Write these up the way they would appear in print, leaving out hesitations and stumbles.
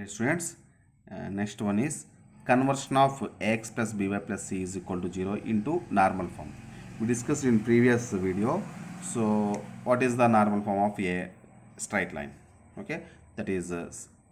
Students, next one is conversion of ax plus by plus c is equal to 0 into normal form. We discussed in previous video. So what is the normal form of a straight line? Okay, that is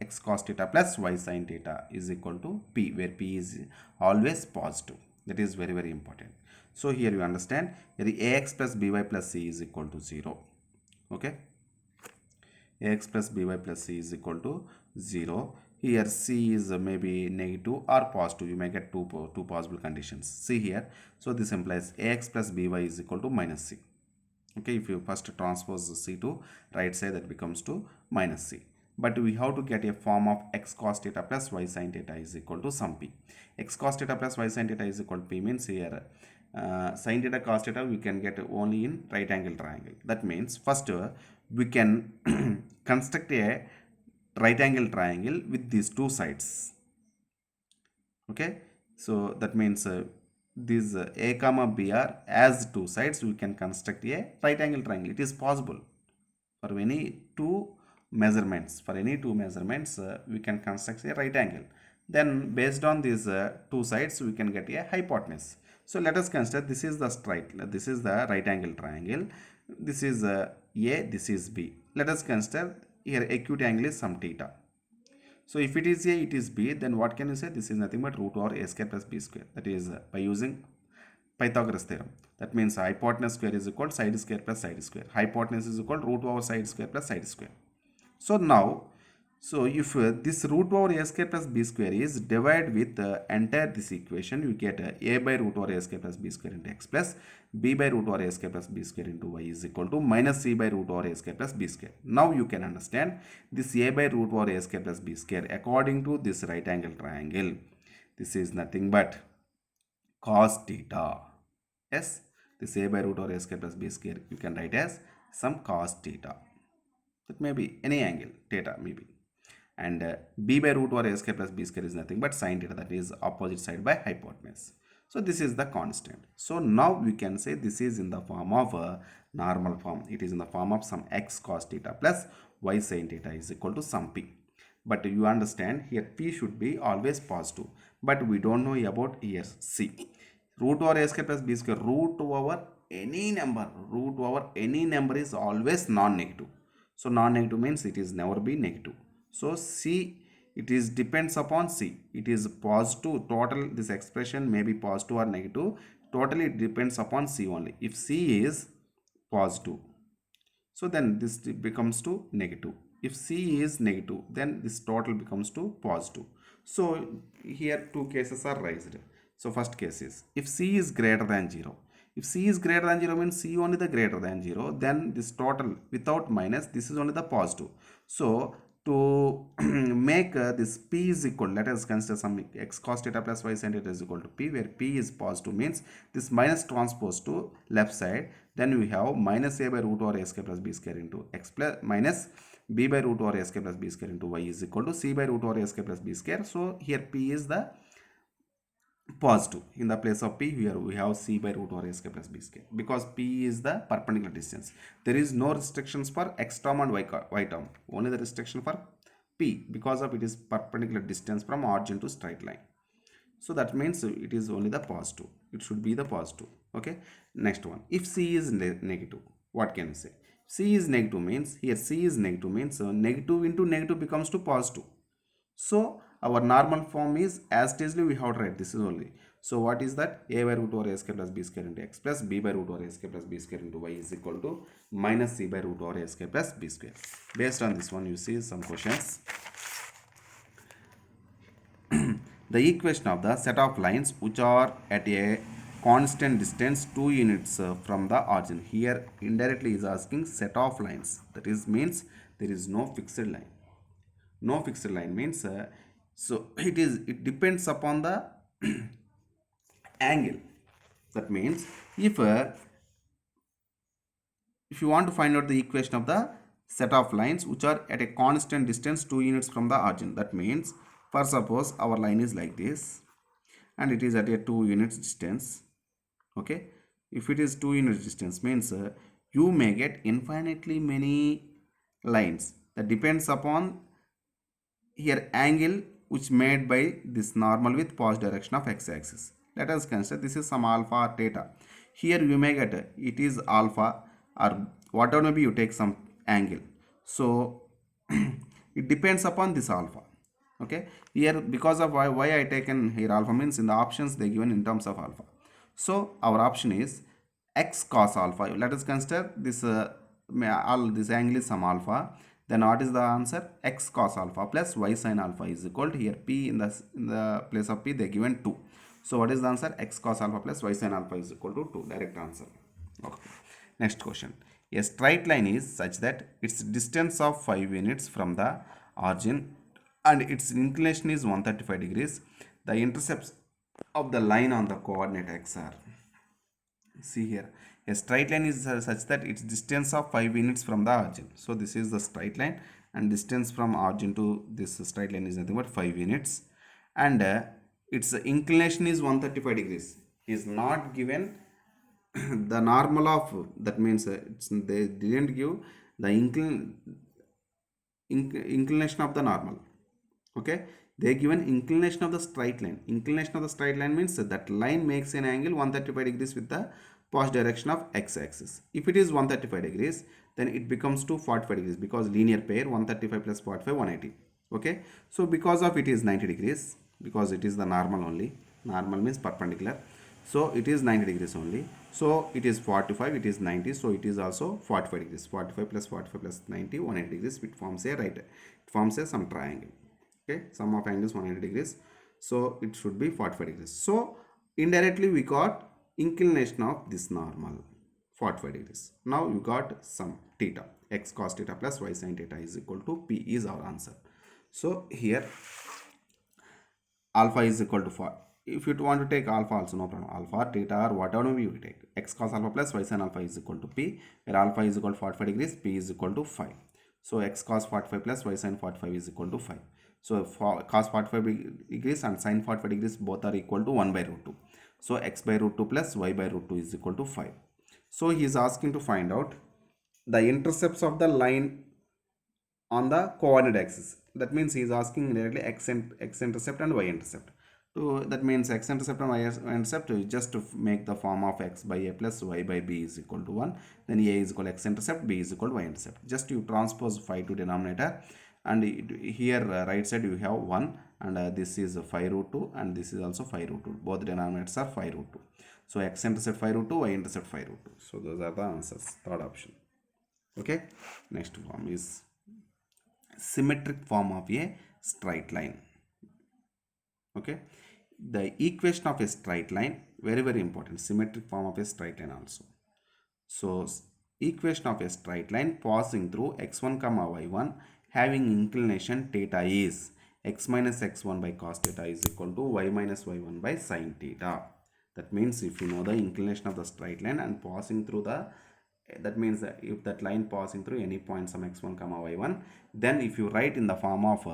x cos theta plus y sin theta is equal to p, where p is always positive. That is very important. So here you understand here ax plus by plus c is equal to 0. Okay, ax plus by plus c is equal to 0. Here c is maybe negative or positive. You may get two possible conditions. See here. So this implies ax plus by is equal to minus c. Okay, if you first transpose c to right side, that becomes to minus c. But we have to get a form of x cos theta plus y sin theta is equal to some p. X cos theta plus y sin theta is equal to p means here sin theta cos theta we can get only in right angle triangle. That means first we can construct a right angle triangle with these two sides. Okay, so that means these a comma b are as two sides, we can construct a right angle triangle. It is possible for any two measurements. For any two measurements we can construct a right angle. Then based on these two sides we can get a hypotenuse. So let us consider this is the this is the right angle triangle. This is a, this is b. Let us consider here acute angle is some theta. So if it is a, it is b, then what can you say? This is nothing but root over a square plus b square. That is by using Pythagoras theorem. That means hypotenuse square is equal to side square plus side square. Hypotenuse is equal to root over side square plus side square. So now, so if this root over a square plus b square is divided with entire this equation, you get a by root over a square plus b square into x plus b by root over a square plus b square into y is equal to minus c by root over a square plus b square. Now you can understand this a by root over a square plus b square according to this right angle triangle. This is nothing but cos theta. Yes, this a by root over a square plus b square you can write as some cos theta. That may be any angle, theta maybe. And b by root over a square plus b square is nothing but sin theta, that is opposite side by hypotenuse. So this is the constant. So now we can say this is in the form of a normal form. It is in the form of some x cos theta plus y sin theta is equal to some p. But you understand here p should be always positive. But we don't know about here c. Root over a square plus b square, root over any number is always non-negative. So non-negative means it is never be negative. So c, it is depends upon c. It is positive, total this expression may be positive or negative. Totally it depends upon c only. If c is positive, so then this becomes to negative. If c is negative, then this total becomes to positive. So here two cases are raised. So first case is if c is greater than 0. If c is greater than 0 means c only the greater than 0, then this total without minus, this is only the positive. So to make this p is equal, let us consider some x cos theta plus y sin theta is equal to p, where p is positive means this minus transpose to left side. Then we have minus a by root over a square plus b square into x plus minus b by root over a square plus b square into y is equal to c by root over a square plus b square. So here p is the positive. In the place of p, here we have c by root over a square plus b square, because p is the perpendicular distance. There is no restrictions for x term and y term, only the restriction for p, because of it is perpendicular distance from origin to straight line. So that means it is only the positive. It should be the positive. Okay, next one, if c is negative, what can you say? C is negative means here c is negative means negative into negative becomes to positive. So our normal form is as it is we have to write this is only. So what is that? A by root over a square plus b square into x plus b by root over a square plus b square into y is equal to minus c by root over a square plus b square. Based on this one, you see some questions. The equation of the set of lines which are at a constant distance 2 units from the origin. Here indirectly is asking set of lines. That is means there is no fixed line. No fixed line means so it depends upon the angle. That means if you want to find out the equation of the set of lines which are at a constant distance 2 units from the origin, that means for suppose our line is like this and it is at a 2 units distance. Okay, if it is 2 units distance means you may get infinitely many lines. That depends upon here angle which made by this normal with positive direction of x-axis. Let us consider this is some alpha or theta. Here you may get it is alpha or whatever may be, you take some angle. So it depends upon this alpha. Okay, here because of why I taken here alpha means in the options they given in terms of alpha. So our option is x cos alpha. Let us consider this all this angle is some alpha. Then what is the answer? X cos alpha plus y sin alpha is equal to here p in the place of p they given 2. So what is the answer? X cos alpha plus y sin alpha is equal to 2. Direct answer. Okay. Next question. A straight line is such that its distance of 5 units from the origin and its inclination is 135 degrees. The intercepts of the line on the coordinate x are. See here, a straight line is such that its distance of 5 units from the origin. So this is the straight line and distance from origin to this straight line is nothing but 5 units, and its inclination is 135 degrees. Is not given the normal of, that means they didn't give the inclination of the normal. Okay, they given inclination of the straight line. Inclination of the straight line means that line makes an angle 135 degrees with the positive direction of x-axis. If it is 135 degrees, then it becomes to 45 degrees because linear pair 135 plus 45 180. Okay, so because of it is 90 degrees, because it is the normal only. Normal means perpendicular, so it is 90 degrees only. So it is 45, it is 90, so it is also 45 degrees. 45 plus 45 plus 90 180 degrees. It forms a right, it forms a some triangle. Okay, sum of angles 180 degrees, so it should be 45 degrees. So indirectly we got inclination of this normal 45 degrees. Now you got some theta, x cos theta plus y sin theta is equal to p is our answer. So here alpha is equal to 4. If you want to take alpha also, no problem, alpha theta or whatever you take, x cos alpha plus y sin alpha is equal to p, where alpha is equal to 45 degrees, p is equal to 5. So x cos 45 plus y sin 45 is equal to 5. So for cos 45 degrees and sin 45 degrees both are equal to 1 by root 2. So x by root 2 plus y by root 2 is equal to 5. So he is asking to find out the intercepts of the line on the coordinate axis. That means he is asking directly x intercept and y intercept. So that means x intercept and y intercept, just to make the form of x by a plus y by b is equal to 1. Then a is equal to x intercept, b is equal to y intercept. Just you transpose 5 to denominator, and here right side you have 1, and this is 5 root 2 and this is also 5 root 2. Both denominators are 5 root 2. So x intercept 5 root 2, y intercept 5 root 2. So those are the answers. Third option. Okay. Next form is symmetric form of a straight line. Okay, the equation of a straight line, very important, symmetric form of a straight line also. So equation of a straight line passing through x1 comma y1 having inclination theta is x minus x1 by cos theta is equal to y minus y1 by sin theta. That means if you know the inclination of the straight line and passing through the, that means that if that line passing through any point some x1 comma y1, then if you write in the form of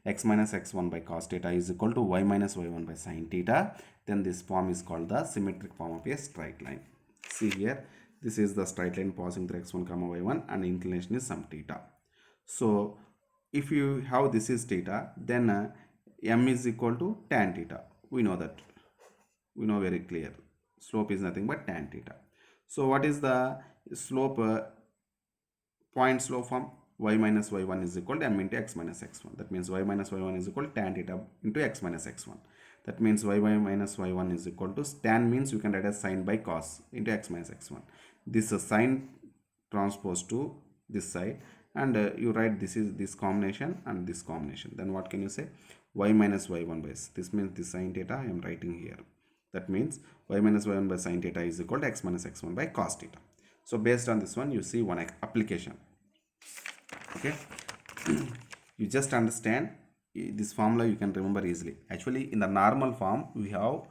x minus x1 by cos theta is equal to y minus y1 by sin theta, then this form is called the symmetric form of a straight line. See here, this is the straight line passing through x1 comma y1 and inclination is some theta. So if you have this is theta, then m is equal to tan theta. We know that, we know very clear, slope is nothing but tan theta. So what is the slope, point slope form? Y minus y1 is equal to m into x minus x1. That means y minus y1 is equal to tan theta into x minus x1. That means y minus y1 is equal to, tan means you can write as sin by cos into x minus x1. This is sin transpose to this side, and you write this is this combination and this combination. Then what can you say? Y minus y1 by, this means this sin theta I am writing here. That means y minus y1 by sin theta is equal to x minus x1 by cos theta. So based on this one, you see one application. Okay, you just understand this formula, you can remember easily. Actually in the normal form we have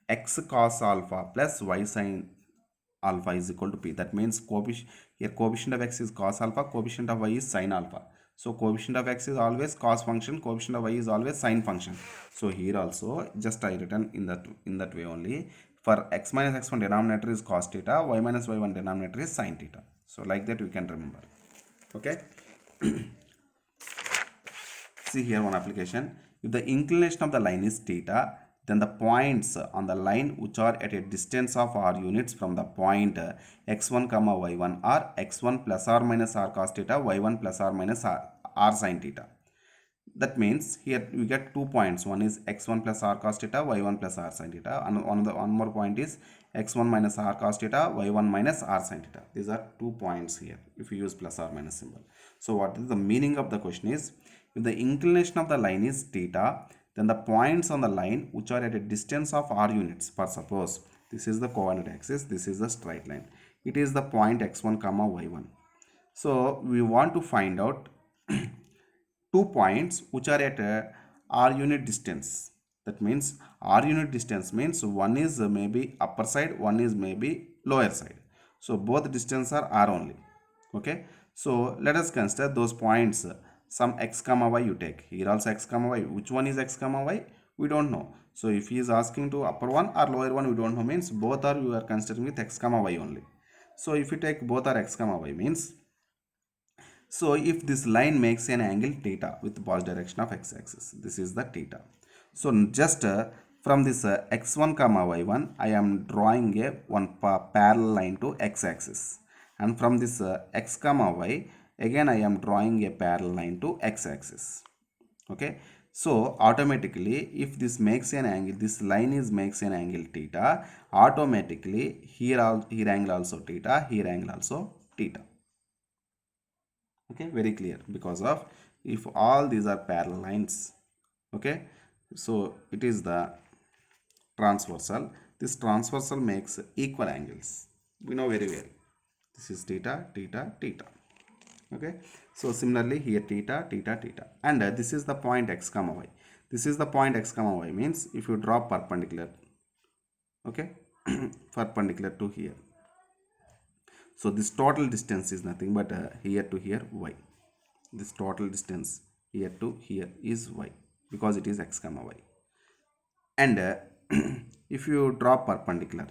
x cos alpha plus y sin alpha is equal to p. That means coefficient of x is cos alpha, coefficient of y is sin alpha. So coefficient of x is always cos function, coefficient of y is always sin function. So here also just I written in that way only. For x minus x1 denominator is cos theta, y minus y1 denominator is sin theta. So like that we can remember. Okay. see here one application. If the inclination of the line is theta, then the points on the line which are at a distance of r units from the point x1 comma y1 are x1 plus or minus r cos theta, y1 plus or minus r sin theta. That means here we get 2 points. One is x1 plus r cos theta, y1 plus r sin theta. And one more point is x1 minus r cos theta, y1 minus r sin theta. These are 2 points here if you use plus or minus symbol. So what is the meaning of the question is, if the inclination of the line is theta, then the points on the line which are at a distance of r units, for suppose this is the coordinate axis, this is the straight line. It is the point x1 comma y1. So we want to find out 2 points which are at r unit distance. That means r unit distance means one is maybe upper side, one is maybe lower side. So both distance are r only. Okay. So let us consider those points. Some x comma y you take. Here also x comma y. Which one is x comma y? We don't know. So if he is asking to upper one or lower one, we don't know, means both are you are considering with x comma y only. So if you take both are x comma y means, so if this line makes an angle theta with the positive direction of x-axis, this is the theta. So just from this x1 comma y1, I am drawing a one parallel line to x-axis, and from this x comma y, again I am drawing a parallel line to x-axis. Okay. So automatically, if this makes an angle, this line is makes an angle theta, automatically here angle also theta, here angle also theta. Okay, very clear, because of if all these are parallel lines. Okay, so it is the transversal. This transversal makes equal angles, we know very well. This is theta, theta, theta. Okay, so similarly here theta, theta, theta, and this is the point x comma y. This is the point x comma y means if you draw perpendicular, okay, perpendicular to here. So this total distance is nothing but here to here y. This total distance here to here is y, because it is x comma y. And if you draw perpendicular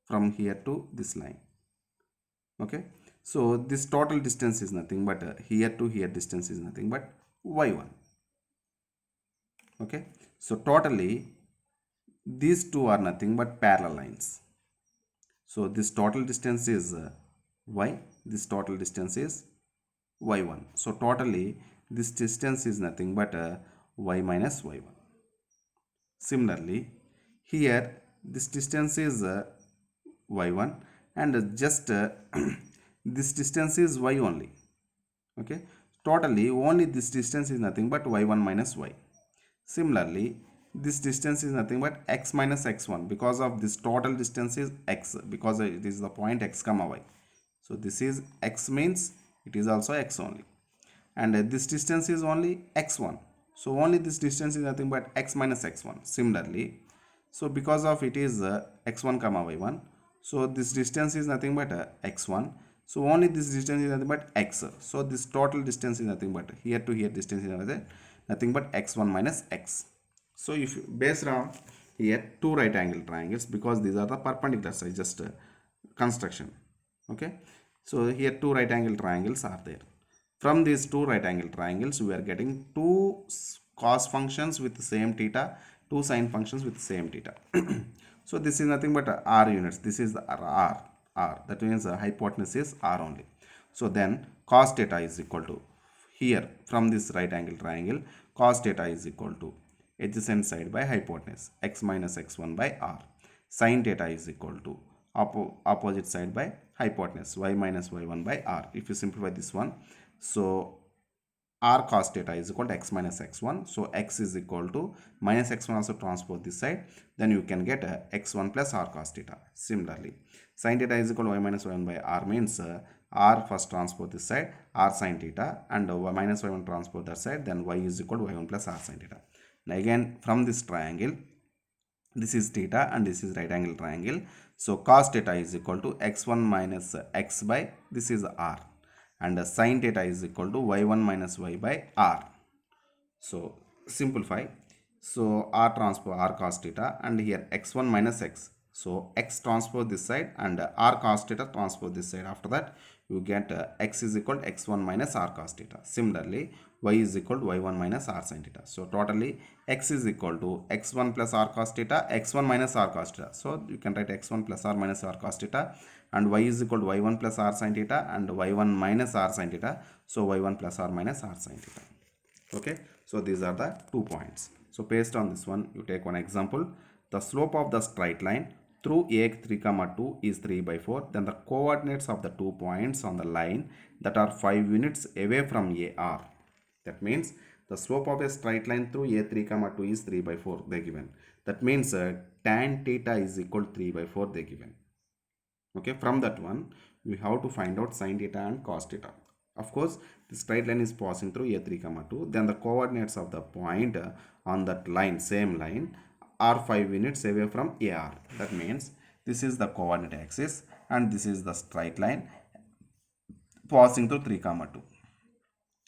from here to this line, okay, so this total distance is nothing but here to here distance is nothing but y1. Okay, so totally these two are nothing but parallel lines. So this total distance is y, this total distance is y1. So totally this distance is nothing but y minus y1. Similarly, here this distance is y1, and just this distance is y only. Okay, totally only this distance is nothing but y1 minus y. Similarly, this distance is nothing but x minus x1, because of this total distance is x, because it is the point x comma y. So this is x means it is also x only, and this distance is only x1. So only this distance is nothing but x minus x1. Similarly, so because of it is x1 comma y1, so this distance is nothing but x1. So only this distance is nothing but x. So this total distance is nothing but here to here distance is nothing but x1 minus x. So if you, based on here two right angle triangles, because these are the perpendicular sides, just construction. Okay, so here two right angle triangles are there. From these two right angle triangles, we are getting two cos functions with the same theta, two sine functions with the same theta. So this is nothing but r units. This is the r. That means the hypotenuse is r only. So then cos theta is equal to, here from this right angle triangle, cos theta is equal to adjacent side by hypotenuse, x minus x1 by r. Sin theta is equal to opposite side by hypotenuse, y minus y1 by r. If you simplify this one, so r cos theta is equal to x minus x1. So x is equal to minus x1 also transpose this side. Then you can get x1 plus r cos theta. Similarly, sin theta is equal to y minus y1 by r means r first transpose this side, r sin theta, and y minus y1 transpose that side. Then y is equal to y1 plus r sin theta. Now again from this triangle, this is theta and this is right angle triangle. So cos theta is equal to x1 minus x by this is r, and sin theta is equal to y1 minus y by r. So simplify. So r transpose r cos theta, and here x1 minus x. So x transpose this side and r cos theta transpose this side. After that you get x is equal to x1 minus r cos theta. Similarly, y is equal to y1 minus r sin theta. So totally x is equal to x1 plus r cos theta, x1 minus r cos theta. So you can write x1 plus r minus r cos theta, and y is equal to y1 plus r sin theta and y1 minus r sin theta. So y1 plus r minus r sin theta. Okay, so these are the 2 points. So based on this one, you take one example. The slope of the straight line through a 3 comma 2 is 3 by 4. Then the coordinates of the 2 points on the line that are 5 units away from a are. That means the slope of a straight line through a 3 comma 2 is 3 by 4 they given. That means tan theta is equal to 3 by 4 they given. Okay, from that one we have to find out sin theta and cos theta. Of course, the straight line is passing through a 3 comma 2. Then the coordinates of the point on that line, same line, are 5 units away from AR. That means this is the coordinate axis and this is the straight line passing through 3 comma 2.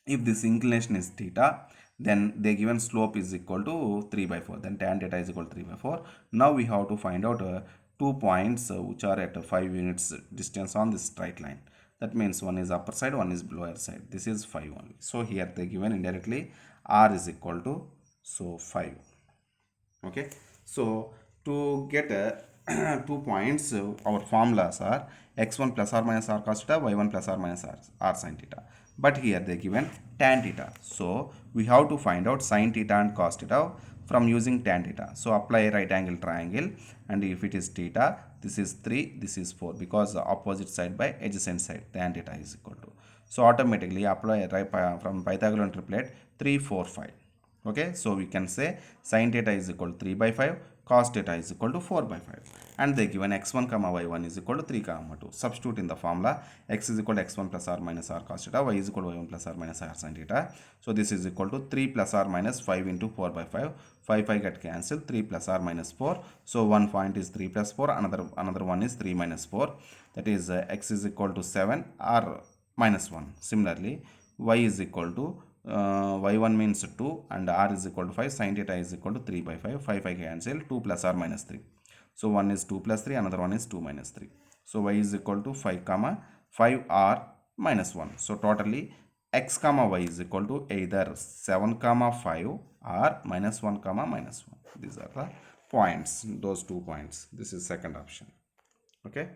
If this inclination is theta, then the given slope is equal to 3 by 4. Then tan theta is equal to 3 by 4. Now we have to find out 2 points which are at 5 units distance on this straight line. That means one is upper side, one is lower side. This is 5 only. So here they given indirectly r is equal to 5. Okay, so to get 2 points, our formulas are x1 plus or minus r cos theta, y1 plus or minus r sin theta. But here they given tan theta. So we have to find out sin theta and cos theta from using tan theta. So apply a right angle triangle, and if it is theta, this is 3, this is 4, because the opposite side by adjacent side, tan theta is equal to. So automatically apply right from Pythagorean triplet 3, 4, 5. Okay, so we can say sin theta is equal to 3 by 5, cos theta is equal to 4 by 5, and they given x1 comma y1 is equal to 3 comma 2. Substitute in the formula, x is equal to x1 plus r minus r cos theta, y is equal to y1 plus r minus r sin theta. So this is equal to 3 plus r minus 5 into 4 by 5. 5 get cancelled, 3 plus r minus 4. So one point is 3 plus 4, another one is 3 minus 4. That is x is equal to 7, r minus 1. Similarly, y is equal to y1 means 2 and r is equal to 5, sin theta is equal to 3 by 5. 5 cancel, 2 plus r minus 3. So one is 2 plus 3, another one is 2 minus 3. So y is equal to 5 comma 5 r minus 1. So totally x comma y is equal to either 7 comma 5 or minus 1 comma minus 1. These are the points, those 2 points. This is second option. Okay.